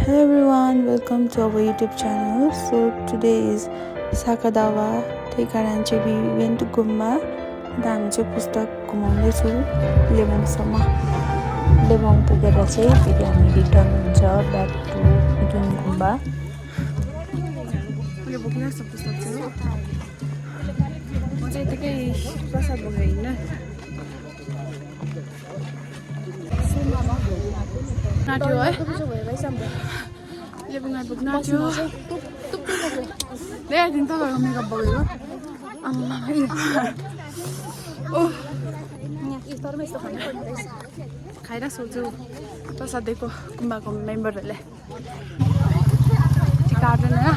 Hello everyone, welcome to our YouTube channel. So today is Sakadawa. त्यही कारण चाहिँ we went to Gumma. अन्त हामी चाहिँ पुस्तक घुमाउँदैछु लेबोङसम्म। लेबोङ पुगेर चाहिँ फेरि हामी रिटर्न हुन्छ ब्याक टु जुन गुम्बा। मैले बोक्न सक्छु पुस्तक चाहिँ हो म चाहिँ यतिकै प्रसाद बोकेर हिँड्न नाट्यो है लेबोङ आइपुग्न आँट्यो ल्याइदिनु तपाईँको मेकअप बोकेको आम्मा ओह खाइरहेको सोच्छु प्रसाद दिएको गुम्बाको मेम्बरहरूले कार्टुन होइन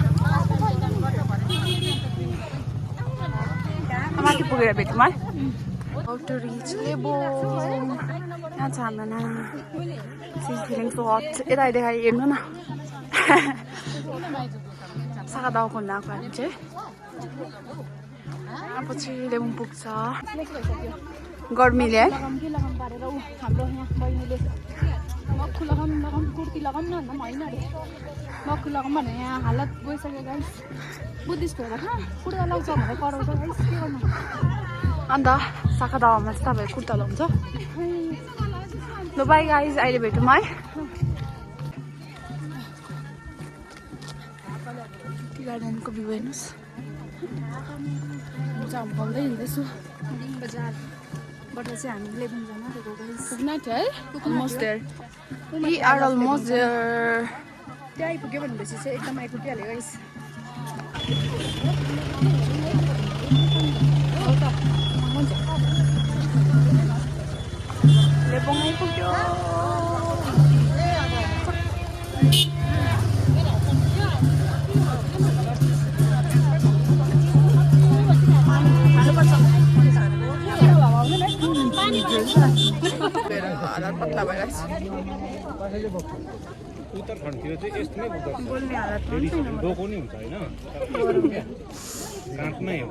माथि पुगेर भेटौँ है आउटर रिच लेबोङ यहाँ छ हाम्रो नानी फिलिङ सो हट यता देखाइ हेर्नु न साखा खोल्न आएको हामी चाहिँ पछि लेबोङ पुग्छ गर्मीले है हाम्रो यहाँ बहिनीले मक्खु लगाम कुर्ती लगाम न भन्दा पनि होइन अरे मक्खु लगाम भनेर यहाँ हालत गइसक्यो गाइस बुद्धिस्ट भएर कहाँ कुर्ता लगाउँछ भनेर कराउँछ गाइस के गर्नु अन्त साखा दावामा चाहिँ तपाईँहरू कुर्ता लगाउँछ ल बाई गाइज अहिले भेटौँ है टी गार्डनको भ्यू हेर्नुहोस् म चाहिँ हम्काउँदै हिँड्दैछु बजारबाट चाहिँ हामी लेबोङ जान आँटेको गाइस पुग्न आँट्यो है almost there we are almost there त्यहाँ आइपुग्यो भनेपछि चाहिँ एकदम आइपुगिहाल्यो गाइस लेबोङ आइपुग्यो पत्ला भइरहेछ उत्तराखण्डतिर चाहिँ यस्तो नै बुझ्छ बोल्ने हालतमा पनि छैन म डोको नि हुन्छ होइन काँटमै हो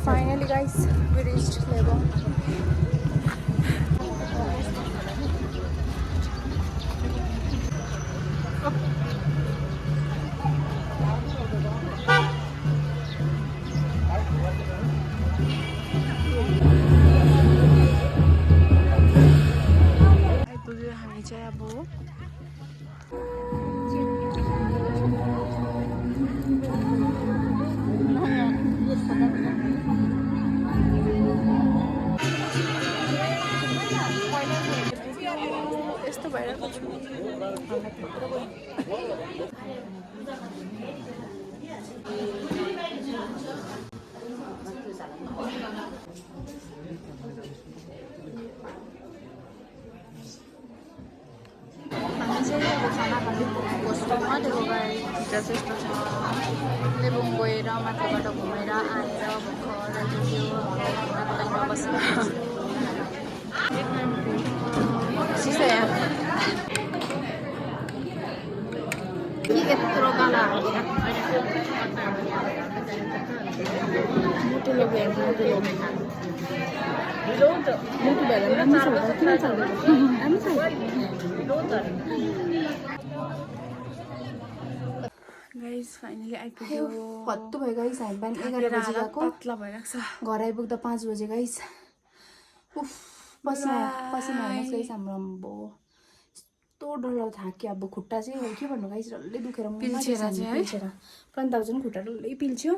Finally guys, we reached Lebanon. आइपुग्यो हामी चाहिँ अब यस्तो भइरहेको छु हामी चाहिँ अब खाना खाने होस्टेलमा त्यो गाई भित्र चाहिँ यस्तो छ लेबोङ गएर माथिबाट घुमेर आएर भर्खर आइपुग्यो कतै बस्नु सिसा यत्रो गाला मुटु लोग्यो मुटु भएर राम्रो छ किन चल्दैन गाइस फाइनली आइपुग्यो हत्तु भयो गाइस हामी बिहान 11 बजे गएको पत्ला भइरहेको छ घर आइपुग्दा 5 बजे गाइस उफ पसिना हेर्नुहोस् गाइस हाम्रो अम्बो यस्तो डरलाग्दो थाक्यो अब खुट्टा चाहिँ के भन्नु गाइस डल्लै दुखेर पिल्छेर चाहिँ है प्रन्ताको चाहिँ खुट्टा डल्लै पिल्छ्यो